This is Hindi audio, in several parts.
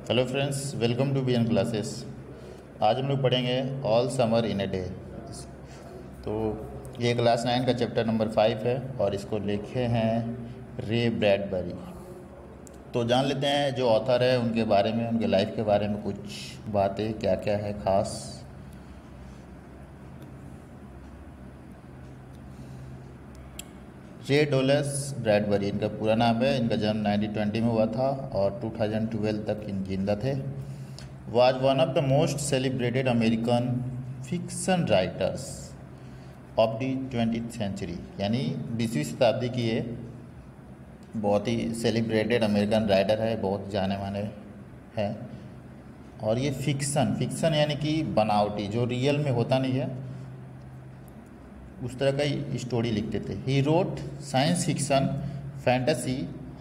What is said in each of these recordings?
Hello friends, welcome to BN classes. आज हम लोग पढ़ेंगे all summer in a day. तो ये क्लास 9 का चैप्टर नंबर 5 है और इसको लिखे हैं रे ब्रैडबरी। तो जान लेते हैं जो ऑथर है उनके बारे में, उनके लाइफ के बारे में कुछ बातें क्या क्या है ख़ास। रे डोलेस ब्रैडबरी इनका पूरा नाम है। इनका जन्म 1920 में हुआ था और 2012 तक इन जिंदा थे। Was one of the most celebrated American fiction writers of the 20th century, यानी 20वीं शताब्दी की ये बहुत ही सेलिब्रेटेड अमेरिकन राइटर है, बहुत जाने माने हैं। और ये फिक्शन यानी कि बनावटी, जो रियल में होता नहीं है उस तरह का ही स्टोरी लिखते थे। He wrote science fiction, fantasy,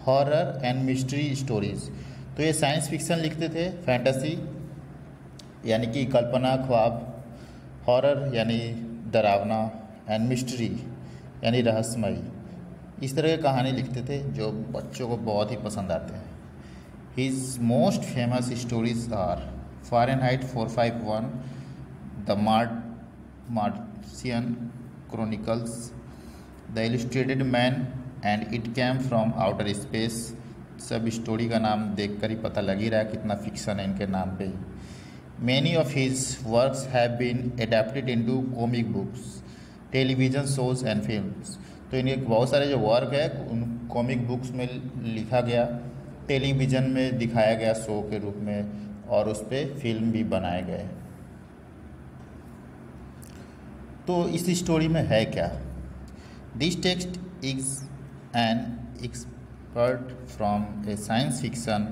horror and mystery stories. तो ये साइंस फिक्शन लिखते थे, फैंटेसी यानी कि कल्पना ख्वाब, हॉरर यानी डरावना, एंड मिस्ट्री यानी रहस्यमयी, इस तरह की कहानी लिखते थे जो बच्चों को बहुत ही पसंद आते हैं। His most famous stories are Fahrenheit 451, the Martian Chronicles, The Illustrated Man and It Came from Outer Space। सब स्टोरी का नाम देखकर ही पता लग ही रहा है कितना फिक्शन है इनके नाम पे। Many of his works have been adapted into comic books, television shows and films। तो इनके बहुत सारे जो वर्क है उन कॉमिक बुक्स में लिखा गया, टेलीविज़न में दिखाया गया शो के रूप में, और उस पर फिल्म भी बनाए गए। तो इस स्टोरी में है क्या? This text is an expert from a science fiction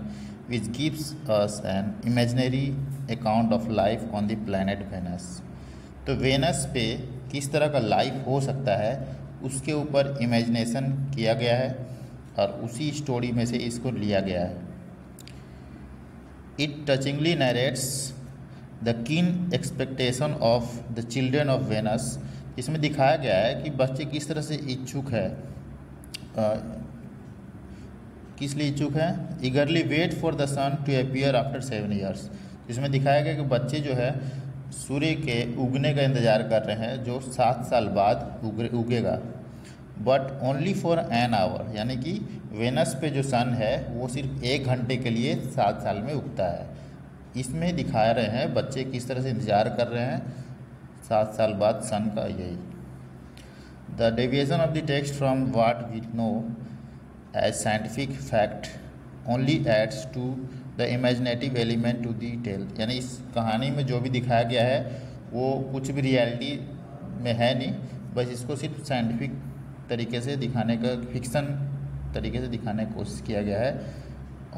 which gives us an imaginary account of life on the planet Venus. तो वेनस पे किस तरह का लाइफ हो सकता है उसके ऊपर इमेजिनेशन किया गया है और उसी स्टोरी में से इसको लिया गया है। It touchingly narrates the keen expectation of the children of Venus. इसमें दिखाया गया है कि बच्चे किस तरह से इच्छुक है, किस लिए इच्छुक है, eagerly wait for the sun to appear after 7 years। इसमें दिखाया गया कि बच्चे जो है सूर्य के उगने का इंतज़ार कर रहे हैं जो 7 साल बाद उगेगा, but only for an hour, यानी कि वेनस पे जो सन है वो सिर्फ 1 घंटे के लिए 7 साल में उगता है। इसमें दिखा रहे हैं बच्चे किस तरह से इंतज़ार कर रहे हैं 7 साल बाद सन का। यही the deviation of the text from what we know as scientific fact only adds to the imaginative element to the tale. यानी इस कहानी में जो भी दिखाया गया है वो कुछ भी रियलिटी में है नहीं, बस इसको सिर्फ साइंटिफिक तरीके से दिखाने का, फिक्शन तरीके से दिखाने की कोशिश किया गया है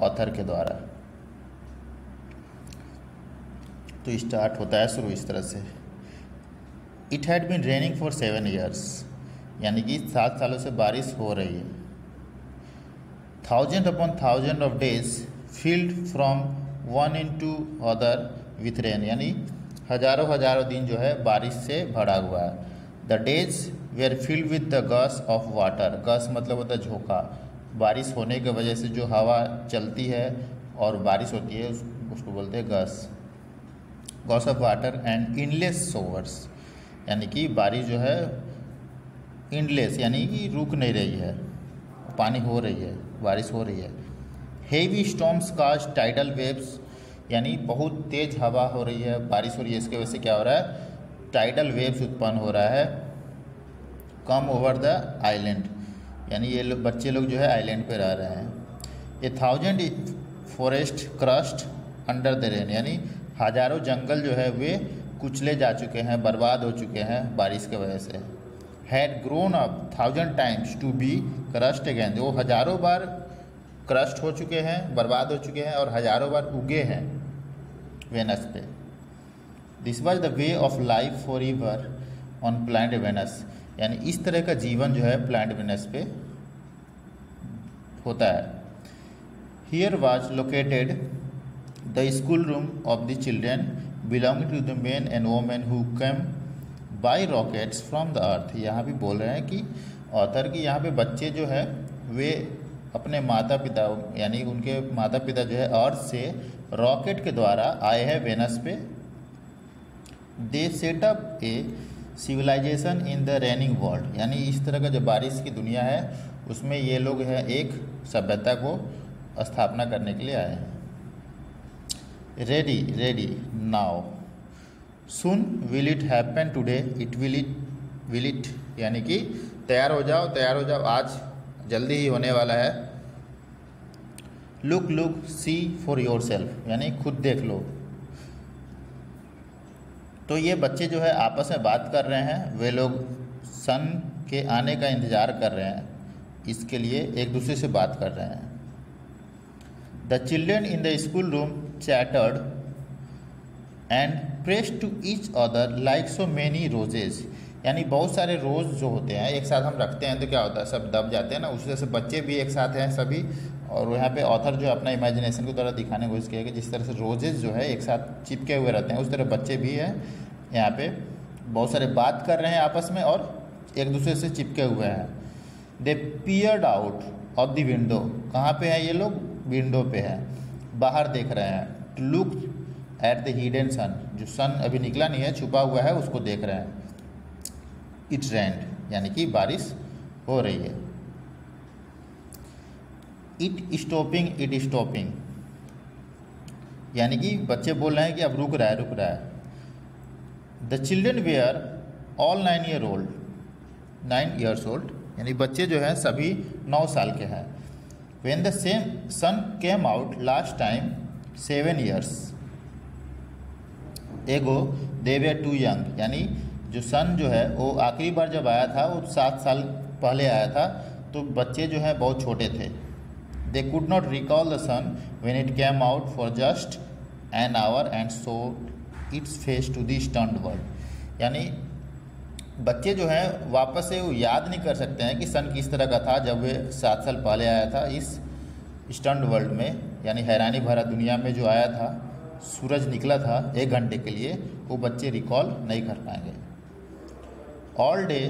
ऑथर के द्वारा। तो स्टार्ट होता है शुरू इस तरह से। It had been raining for 7 years, यानी कि 7 सालों से बारिश हो रही है। 1000 upon 1000 of days filled from one into other with rain, यानी हजारों दिन जो है बारिश से भरा हुआ है। The days were filled with the gush of water। Gush मतलब होता है झोंका, बारिश होने की वजह से जो हवा चलती है और बारिश होती है उसको बोलते हैं गश। गॉस ऑफ वाटर एंड इनलेस सोवर्स, यानी कि बारिश जो है इनलेस यानी कि रुक नहीं रही है, पानी हो रही है, बारिश हो रही है। Heavy storms cast tidal waves, यानी बहुत तेज़ हवा हो रही है, बारिश हो रही है, इसके वजह से क्या हो रहा है, टाइडल वेव्स उत्पन्न हो रहा है। कम ओवर द आइलैंड, यानी ये बच्चे लोग जो है आइलैंड पे रह रहे हैं। ए 1000 forest crust under the rain, यानी हजारों जंगल जो है वे कुचले जा चुके हैं, बर्बाद हो चुके हैं बारिश की वजह से। Had grown up 1000 times to be crushed again, वो हजारों बार क्रस्ट हो चुके हैं, बर्बाद हो चुके हैं और हजारों बार उगे हैं वेनस पे। This was the way of life for ever on planet Venus, यानी इस तरह का जीवन जो है प्लैनेट वेनस पे होता है। Here was located the school room of the children belonging to the man and women who came by rockets from the earth. यहाँ भी बोल रहे हैं कि ऑथर की यहाँ पे बच्चे जो है वे अपने माता पिता यानी उनके माता पिता जो है अर्थ से रॉकेट के द्वारा आए हैं वेनस पे। They set up a civilization in the raining world, यानी इस तरह का जो बारिश की दुनिया है उसमें ये लोग है एक सभ्यता को स्थापना करने के लिए आए हैं। Ready ready now, soon will it happen today, it will it यानी कि तैयार हो जाओ, आज जल्दी ही होने वाला है। Look look see for yourself, यानी खुद देख लो। तो ये बच्चे जो है आपस में बात कर रहे हैं, वे लोग सन के आने का इंतज़ार कर रहे हैं, इसके लिए एक दूसरे से बात कर रहे हैं। The children in the school room chattered and pressed to each other like so many roses, यानी बहुत सारे रोज़ जो होते हैं एक साथ हम रखते हैं तो क्या होता है, सब दब जाते हैं ना, उसी तरह से बच्चे भी एक साथ हैं सभी। और यहाँ पे ऑथर जो अपना इमेजिनेशन को द्वारा दिखाने की कोशिश किया कि जिस तरह से रोजेज जो है एक साथ चिपके हुए रहते हैं, उस तरह बच्चे भी हैं यहाँ पे बहुत सारे बात कर रहे हैं आपस में और एक दूसरे से चिपके हुए हैं। They peered out of the window, कहाँ पे हैं ये लोग, विंडो पे हैं, बाहर देख रहे हैं। To look at the hidden sun, जो सन अभी निकला नहीं है, छुपा हुआ है, उसको देख रहे हैं। इट्स रेन्ड, यानी कि बारिश हो रही है। इट स्टॉपिंग, यानी कि बच्चे बोल रहे हैं कि अब रुक रहा है। The children were all 9 years old, यानी बच्चे जो हैं सभी 9 साल के हैं। When the same sun came out last time 7 years ago they were too young, यानी जो सन जो है वो आखिरी बार जब आया था वो 7 साल पहले आया था, तो बच्चे जो हैं बहुत छोटे थे। They could not recall the sun when it came out for just an hour and showed its face to the stunned world, यानी बच्चे जो हैं वापस से वो याद नहीं कर सकते हैं कि सन किस तरह का था जब वे 7 साल पहले आया था इस स्टन्ड वर्ल्ड में, यानी हैरानी भरा दुनिया में जो आया था, सूरज निकला था 1 घंटे के लिए, वो बच्चे रिकॉल नहीं कर पाएंगे। All day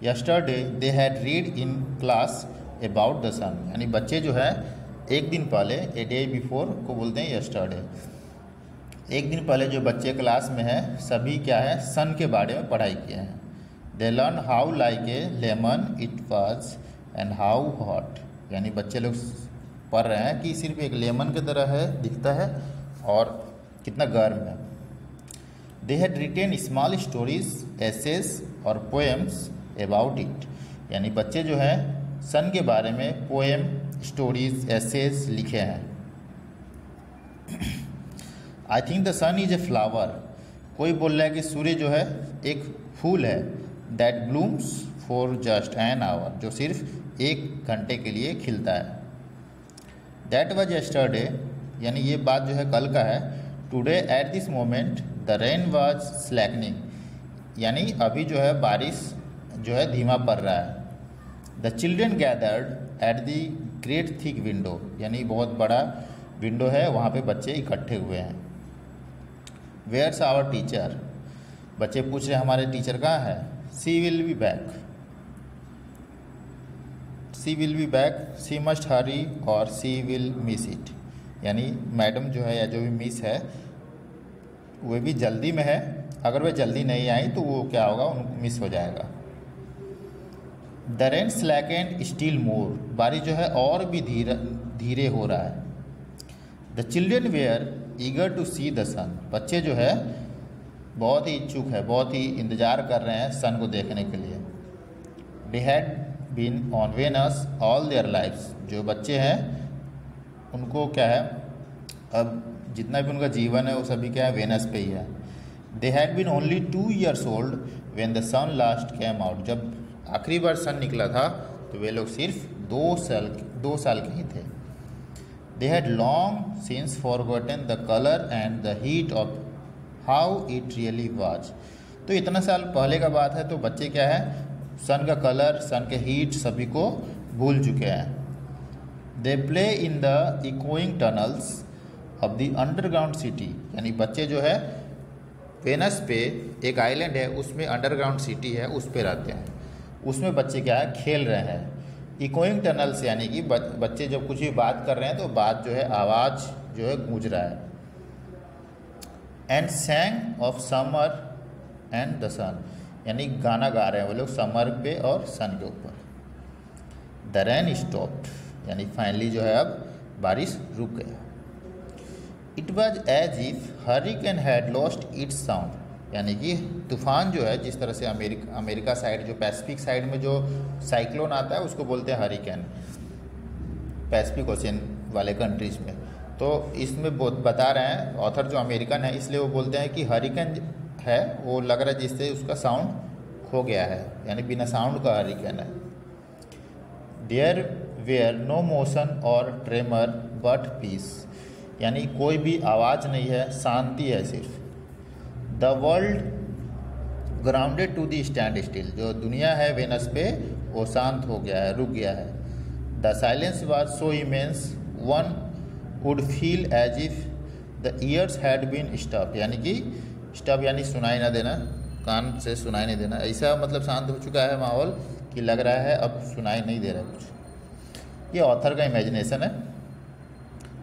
yesterday they had read in class about the sun, यानी बच्चे जो है एक दिन पहले, ए डे बिफोर को बोलते हैं यस्टरडे, एक दिन पहले जो बच्चे क्लास में हैं सभी क्या है, सन के बारे में पढ़ाई किए हैं। They learn how like a lemon it was and how hot, यानी बच्चे लोग पढ़ रहे हैं कि सिर्फ एक लेमन की तरह है, दिखता है और कितना गर्म है। They had written small stories, essays or poems about it, यानी बच्चे जो हैं सन के बारे में पोएम, स्टोरीज, एसेज लिखे हैं। I think the sun is a flower, कोई बोल रहा है कि सूर्य जो है एक फूल है। That blooms for just an hour, जो सिर्फ 1 घंटे के लिए खिलता है। दैट वॉज यस्टरडे, यानी ये बात जो है कल का है। Today at this moment the rain was slackening, यानी अभी जो है बारिश जो है धीमा पड़ रहा है। The children gathered at the great thick window, यानी बहुत बड़ा विंडो है, वहाँ पे बच्चे इकट्ठे हुए हैं। वेयर्स आवर टीचर, बच्चे पूछ रहे हमारे टीचर कहाँ है। She will be back, she must hurry or she will miss it, यानी मैडम जो है या जो भी मिस है वे भी जल्दी में है, अगर वे जल्दी नहीं आई तो वो क्या होगा, उनको मिस हो जाएगा। The rain slackened still more, बारिश जो है और भी धीरे हो रहा है। The children were eager to see the sun, बच्चे जो है बहुत ही इच्छुक है, बहुत ही इंतज़ार कर रहे हैं सन को देखने के लिए। They had been on Venus all their lives, जो बच्चे हैं उनको क्या है, अब जितना भी उनका जीवन है वो सभी क्या है, वेनस पे ही है। They had been only 2 years old when the sun last came out, जब आखिरी बार सन निकला था तो वे लोग सिर्फ 2 साल के ही थे। They had long since forgotten the colour and the heat of how it really was, तो इतना साल पहले का बात है, तो बच्चे क्या है, सन का कलर, सन के हीट सभी को भूल चुके हैं। They play in the echoing tunnels of the underground city, यानी बच्चे जो है वेनस पे एक आइलैंड है, उसमें अंडरग्राउंड सिटी है, उस पे रहते हैं, उसमें बच्चे क्या है, खेल रहे हैं। इकोइंग टनल्स यानी कि बच्चे जब कुछ भी बात कर रहे हैं तो बात जो है आवाज़ जो है गूंज रहा है। And sang of summer and the sun, यानी गाना गा रहे हैं वो लोग समर पे और सन के ऊपर। द रेन स्टॉप्ड, यानी फाइनली जो है अब बारिश रुक गया। It was as if hurricane had lost its sound, यानी कि तूफान जो है, जिस तरह से अमेरिका साइड, जो पैसिफिक साइड में जो साइक्लोन आता है उसको बोलते हैं हरिकेन, पैसिफिक ओशन वाले कंट्रीज़ में। तो इसमें बता रहे हैं ऑथर जो अमेरिकन है, इसलिए वो बोलते हैं कि हरिकेन है वो लग रहा है जिससे उसका साउंड खो गया है, यानी बिना साउंड का हरिकेन है। There were no motion or tremor but peace, यानी कोई भी आवाज़ नहीं है, शांति है सिर्फ। The world grounded to the standstill, जो दुनिया है वेनस पे वो शांत हो गया है, रुक गया है। The silence was so immense one would feel as if the ears had been stop, यानी कि स्टॉप यानी सुनाई ना देना, कान से सुनाई नहीं देना, ऐसा मतलब शांत हो चुका है माहौल कि लग रहा है अब सुनाई नहीं दे रहा कुछ। ये ऑथर का इमेजिनेशन है।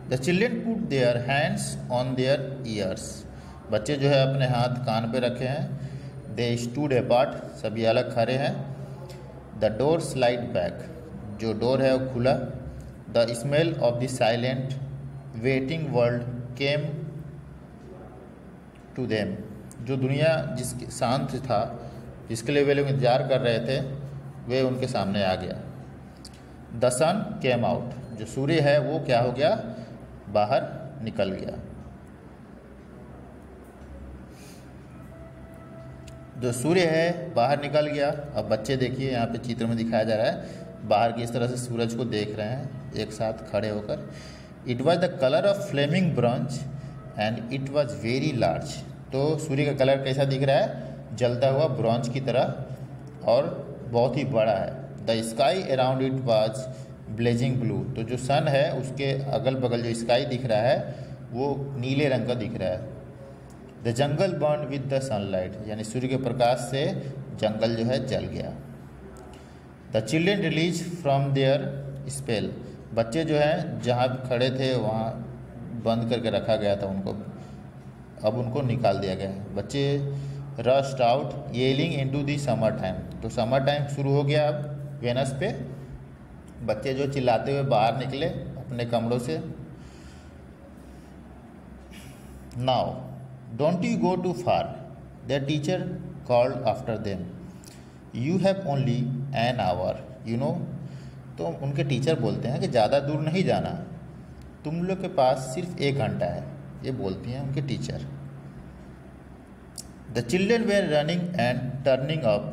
The children put their hands on their years, बच्चे जो है अपने हाथ कान पे रखे हैं। दे स्टूड अपार्ट, सभी अलग खड़े हैं। द डोर स्लाइड बैक, जो डोर है वो खुला। The smell of the silent waiting world came to them, जो दुनिया जिसके शांत था, जिसके लिए वे लोग इंतजार कर रहे थे, वे उनके सामने आ गया। द सन केम आउट, जो सूर्य है वो क्या हो गया, बाहर निकल गया। जो सूर्य है बाहर निकल गया। अब बच्चे देखिए यहाँ पे चित्र में दिखाया जा रहा है, बाहर की इस तरह से सूरज को देख रहे हैं एक साथ खड़े होकर। It was the colour of flaming bronze and it was very large, तो सूर्य का कलर कैसा दिख रहा है, जलता हुआ ब्रॉन्ज की तरह और बहुत ही बड़ा है। The sky around it was blazing blue, तो जो सन है उसके अगल बगल जो स्काई दिख रहा है वो नीले रंग का दिख रहा है। The jungle burn with the sunlight, यानी सूर्य के प्रकाश से जंगल जो है जल गया। The children release from their spell, बच्चे जो हैं जहाँ खड़े थे वहाँ बंद करके रखा गया था उनको, अब उनको निकाल दिया गया है। बच्चे rushed out yelling into the summer time, तो समर टाइम शुरू हो गया अब वेनस पे। बच्चे जो चिल्लाते हुए बाहर निकले अपने कमरों से। Now don't you go too far, their teacher called after them, you have only an hour you know, तो उनके टीचर बोलते हैं कि ज़्यादा दूर नहीं जाना, तुम लोग के पास सिर्फ 1 घंटा है, ये बोलती हैं उनके teacher. The children were running and turning up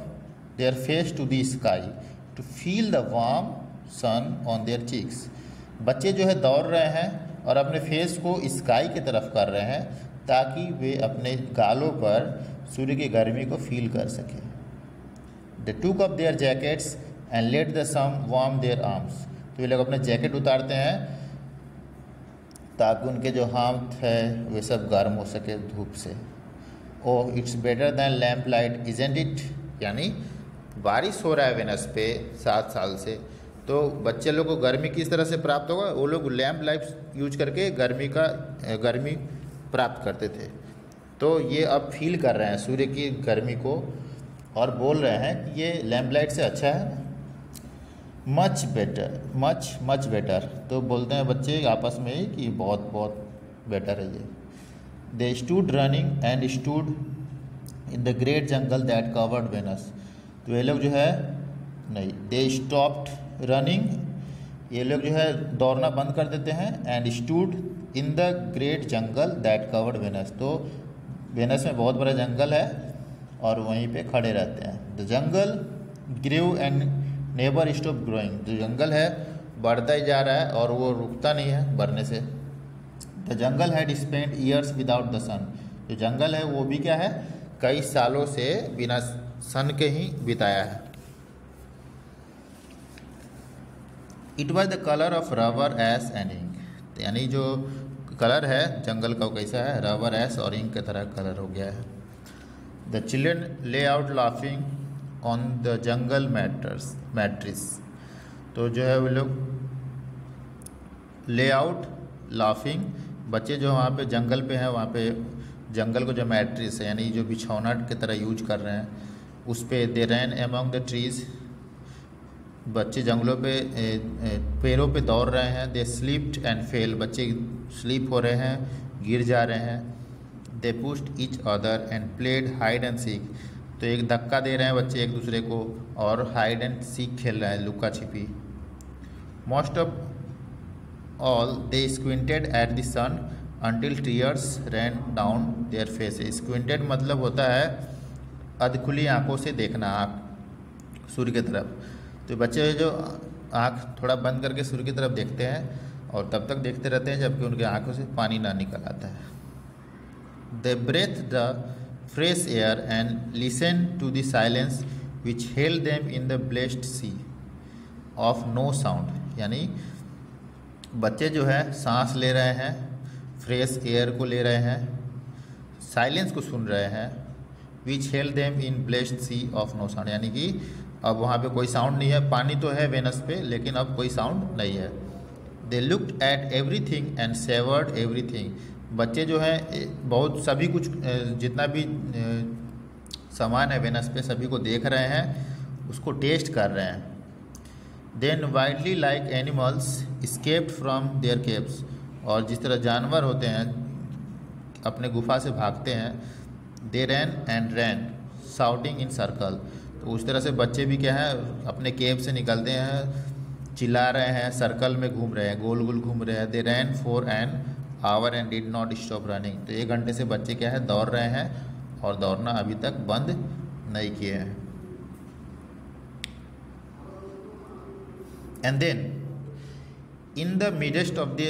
their face to the sky to feel the warm sun on their cheeks, बच्चे जो है दौड़ रहे हैं और अपने फेस को स्काई की तरफ कर रहे हैं ताकि वे अपने गालों पर सूर्य की गर्मी को फील कर सकें। They took up their jackets and let the sun warm their arms, तो ये लोग अपने जैकेट उतारते हैं ताकि उनके जो हाथ है वे सब गर्म हो सके धूप से। Oh it's better than lamp light isn't it, यानी बारिश हो रहा है वेनस पे 7 साल से, तो बच्चे लोग को गर्मी किस तरह से प्राप्त होगा, वो लोग लैम्प लाइट यूज करके गर्मी प्राप्त करते थे। तो ये अब फील कर रहे हैं सूर्य की गर्मी को और बोल रहे हैं कि ये लैम्प लाइट से अच्छा है। मच बेटर, तो बोलते हैं बच्चे आपस में ही कि बहुत बहुत बेटर है ये। They stood running and stood in the great jungle that covered Venus, तो ये लोग जो है नहीं, दे स्टॉप्ड रनिंग, ये लोग जो है दौड़ना बंद कर देते हैं। And stood in the great jungle that covered Venus, तो वेनस में बहुत बड़ा जंगल है और वहीं पे खड़े रहते हैं। The jungle grew and never stop growing, जो जंगल है बढ़ता ही जा रहा है और वो रुकता नहीं है बढ़ने से। The jungle had spent years without the sun, जो जंगल है वो भी क्या है, कई सालों से बिना सन के ही बिताया है। It was the colour of rubber ash and ink, यानी जो कलर है जंगल का वो कैसा है, रबर एस और इंक की तरह कलर हो गया है। The children lay out laughing on the jungle mattress, तो जो है वो लोग ले आउट लाफिंग बच्चे जो वहाँ पे जंगल पे हैं, वहाँ पे जंगल को जो मैट्रिस है यानी जो बिछौना की तरह यूज कर रहे हैं, उस पे they ran among the trees, बच्चे जंगलों पे पेड़ों पे दौड़ रहे हैं। दे स्लिप्ड एंड फेल, बच्चे स्लीप हो रहे हैं, गिर जा रहे हैं। They pushed each other and played hide and seek, तो एक धक्का दे रहे हैं बच्चे एक दूसरे को और हाइड एंड सीक खेल रहे हैं, लुका छिपी। Most of all they squinted at the sun until tears ran down their faces। Squinted मतलब होता है अधखुली आंखों से देखना, आँख सूर्य की तरफ। तो बच्चे जो आँख थोड़ा बंद करके सूर्य की तरफ देखते हैं और तब तक देखते रहते हैं जबकि उनके आंखों से पानी ना निकल आता है। They breathed the fresh air and listened to the silence which held them in the blessed sea of no sound। यानी बच्चे जो है सांस ले रहे हैं, फ्रेश एयर को ले रहे हैं, साइलेंस को सुन रहे हैं। Which held them in blessed sea of no sound, यानी कि अब वहाँ पे कोई साउंड नहीं है, पानी तो है वेनस पे लेकिन अब कोई साउंड नहीं है। They looked at everything and savoured everything, बच्चे जो है बहुत सभी कुछ जितना भी सामान है वेनस पे सभी को देख रहे हैं, उसको टेस्ट कर रहे हैं। Then wildly like animals escaped from their caves, और जिस तरह जानवर होते हैं अपने गुफा से भागते हैं। They ran and ran shouting in circle, तो उस तरह से बच्चे भी क्या है अपने केव से निकलते हैं, चिल्ला रहे हैं, सर्कल में घूम रहे हैं, गोल गोल घूम रहे हैं। They ran for an hour and did not stop running, तो 1 घंटे से बच्चे क्या है दौड़ रहे हैं और दौड़ना अभी तक बंद नहीं किए हैं। And then in the midst of the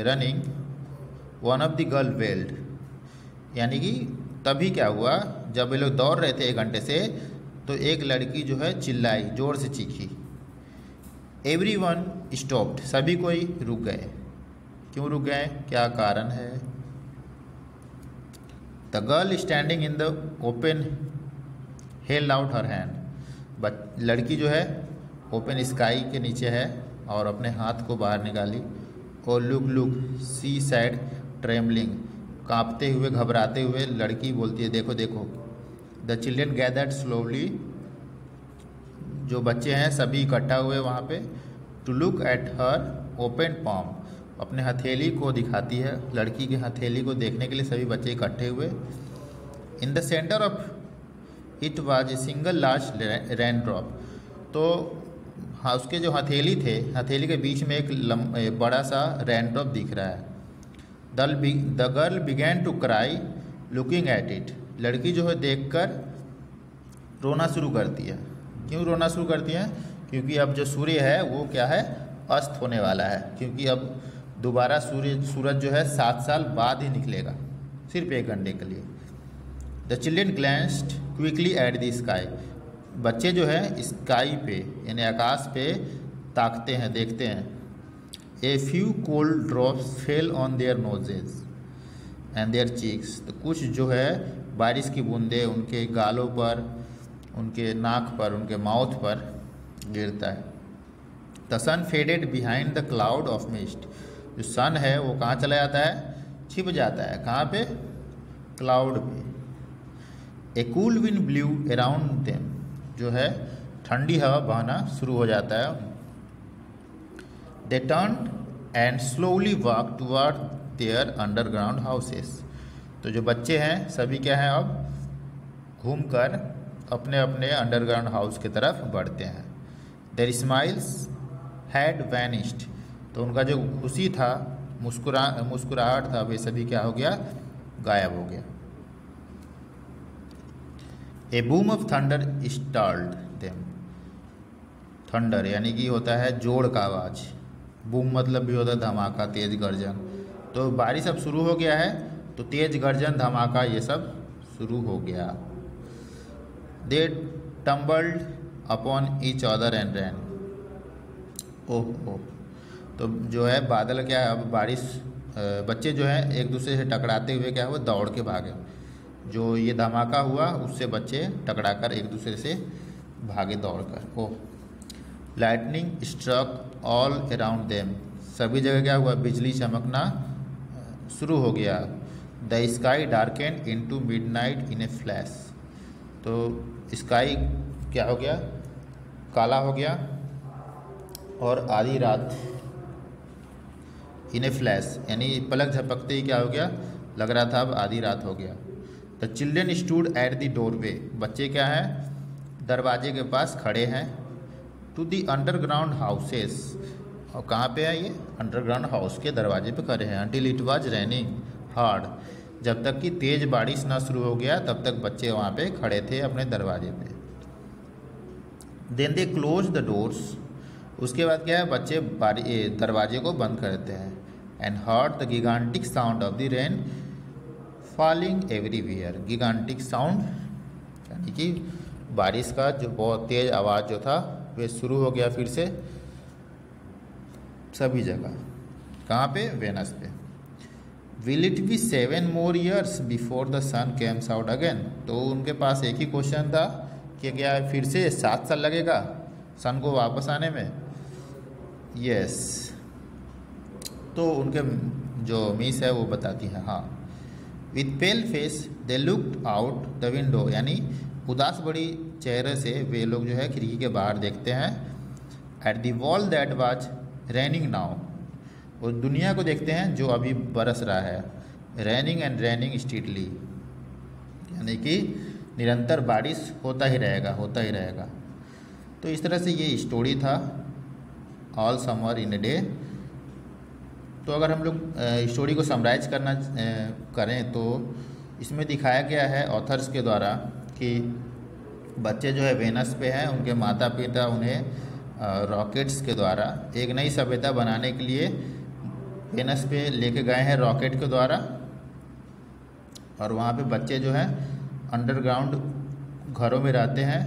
running one of the girl wailed, यानी कि तभी क्या हुआ जब ये लोग दौड़ रहे थे 1 घंटे से, तो एक लड़की जो है चिल्लाई, जोर से चीखी। एवरीवन स्टॉप्ड, सभी कोई रुक गए। क्यों रुक गए, क्या कारण है? The girl standing in the open held out her hand, लड़की जो है ओपन स्काई के नीचे है और अपने हाथ को बाहर निकाली। और लुक सी सैड ट्रेमलिंग, कांपते हुए घबराते हुए लड़की बोलती है देखो देखो। द चिल्ड्रन गैदर्ड स्लोली, जो बच्चे हैं सभी इकट्ठा हुए वहाँ पे। To look at her open palm, अपने हथेली को दिखाती है, लड़की की हथेली को देखने के लिए सभी बच्चे इकट्ठे हुए। In the centre of it was a single large rain drop, तो हाँ उसके जो हथेली थे, हथेली के बीच में एक बड़ा सा रेन ड्रॉप दिख रहा है। The girl began to cry looking at it, लड़की जो है देखकर रोना शुरू करती है। क्यों रोना शुरू करती है? क्योंकि अब जो सूर्य है वो क्या है अस्त होने वाला है, क्योंकि अब दोबारा सूरज जो है 7 साल बाद ही निकलेगा, सिर्फ 1 घंटे के लिए। The children glanced quickly at the sky, बच्चे जो है स्काई पे यानी आकाश पे ताकते हैं, देखते हैं। A few cold drops fell on their noses and their cheeks, तो कुछ जो है बारिश की बूंदें उनके गालों पर, उनके नाक पर, उनके माउथ पर गिरता है। The sun faded behind the cloud of mist, जो सन है वो कहाँ चला जाता है, छिप जाता है। कहाँ पे? क्लाउड पे। A cool wind blew around them, जो है ठंडी हवा बहना शुरू हो जाता है। They turn and slowly walk toward their underground houses, तो जो बच्चे हैं सभी क्या हैं अब घूमकर अपने अपने अंडरग्राउंड हाउस की तरफ बढ़ते हैं। देयर स्माइल्स हैड वैनिश्ड, तो उनका जो खुशी था, मुस्कुराहट था, वे सभी क्या हो गया, गायब हो गया। A boom of thunder startled them, thunder यानी कि होता है जोड़ का आवाज़, बूम मतलब भी होता है धमाका, तेज गर्जन। तो बारिश अब शुरू हो गया है तो तेज गर्जन धमाका ये सब शुरू हो गया। They tumbled upon each other and ran, oh, तो जो है बादल क्या है, अब बारिश, बच्चे जो है एक दूसरे से टकराते हुए क्या हुआ, दौड़ के भागे। जो ये धमाका हुआ उससे बच्चे टकराकर एक दूसरे से भागे दौड़कर। Oh, lightning struck all around them, सभी जगह क्या हुआ, बिजली चमकना शुरू हो गया। The sky darkened into midnight in a flash. तो स्काई क्या हो गया, काला हो गया और आधी रात इन ए फ्लैश यानी पलक झपकते ही क्या हो गया, लग रहा था अब आधी रात हो गया। The children stood at the doorway. बच्चे क्या हैं, दरवाजे के पास खड़े हैं। To the underground houses. और कहाँ पे है ये, अंडरग्राउंड हाउस के दरवाजे पे खड़े हैं। Until it was raining hard. जब तक कि तेज़ बारिश ना शुरू हो गया तब तक बच्चे वहाँ पे खड़े थे अपने दरवाजे पे। Then they close the doors. उसके बाद क्या है, बच्चे दरवाजे को बंद करते हैं। And heard the gigantic sound of the rain falling everywhere. Gigantic sound यानी कि बारिश का जो बहुत तेज़ आवाज़ जो था वे शुरू हो गया फिर से सभी जगह। कहाँ पे, वेनस पे। Will it be 7 more years before the sun comes out again. तो उनके पास एक ही क्वेश्चन था कि क्या फिर से 7 साल लगेगा सन को वापस आने में। यस, तो उनके जो मिस है वो बताती है हाँ। With pale face they looked out the window. यानी उदास बड़ी चेहरे से वे लोग जो है खिड़की के बाहर देखते हैं। At the wall that was raining now. और दुनिया को देखते हैं जो अभी बरस रहा है। रेनिंग एंड रेनिंग स्ट्रीटली यानी कि निरंतर बारिश होता ही रहेगा, होता ही रहेगा। तो इस तरह से ये स्टोरी था all summer in a day. तो अगर हम लोग स्टोरी को समराइज करें तो इसमें दिखाया गया है ऑथर्स के द्वारा कि बच्चे जो है वेनस पे हैं, उनके माता पिता उन्हें रॉकेट्स के द्वारा एक नई सभ्यता बनाने के लिए वेनस पे लेके गए हैं रॉकेट के द्वारा। और वहाँ पे बच्चे जो हैं अंडरग्राउंड घरों में रहते हैं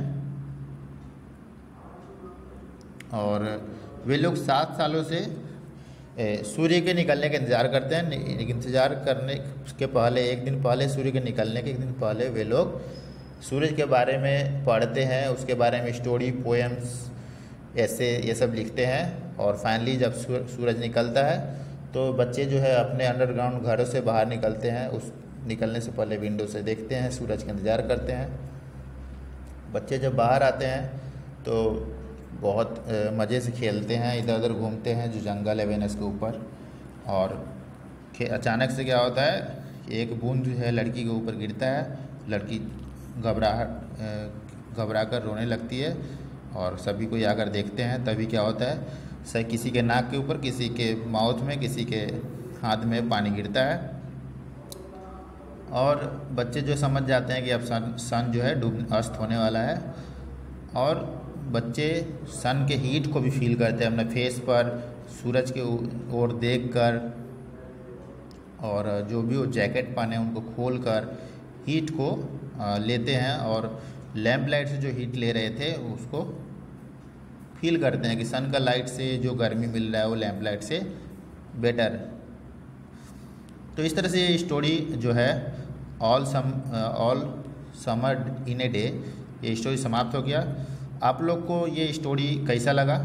और वे लोग 7 सालों से सूर्य के निकलने का इंतज़ार करते हैं। इंतज़ार करने के पहले, एक दिन पहले, सूर्य के निकलने के एक दिन पहले वे लोग सूरज के बारे में पढ़ते हैं, उसके बारे में स्टोरी, पोएम्स, ऐसे ये सब लिखते हैं। और फाइनली जब सूरज निकलता है तो बच्चे जो है अपने अंडरग्राउंड घरों से बाहर निकलते हैं। उस निकलने से पहले विंडो से देखते हैं, सूरज का इंतज़ार करते हैं। बच्चे जब बाहर आते हैं तो बहुत मज़े से खेलते हैं, इधर उधर घूमते हैं जो जंगल है वेनस के ऊपर। और अचानक से क्या होता है, एक बूंद जो है लड़की के ऊपर गिरता है। लड़की घबरा कर रोने लगती है और सभी कोई आकर देखते हैं। तभी क्या होता है, किसी के नाक के ऊपर, किसी के माउथ में, किसी के हाथ में पानी गिरता है। और बच्चे जो समझ जाते हैं कि अब सन जो है अस्त होने वाला है। और बच्चे सन के हीट को भी फील करते हैं अपने फेस पर, सूरज के ओर देखकर। और जो भी वो जैकेट पहने उनको खोलकर हीट को लेते हैं और लैंप लाइट से जो हीट ले रहे थे उसको फील करते हैं कि सन का लाइट से जो गर्मी मिल रहा है वो लैंप लाइट से बेटर। तो इस तरह से ये स्टोरी जो है all summer in a day, ये स्टोरी समाप्त हो गया। आप लोग को ये स्टोरी कैसा लगा?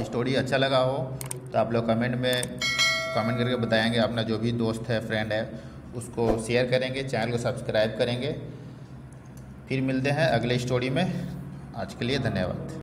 स्टोरी अच्छा लगा हो तो आप लोग कमेंट करके बताएंगे। अपना जो भी दोस्त है, फ्रेंड है, उसको शेयर करेंगे, चैनल को सब्सक्राइब करेंगे। फिर मिलते हैं अगले स्टोरी में। आज के लिए धन्यवाद।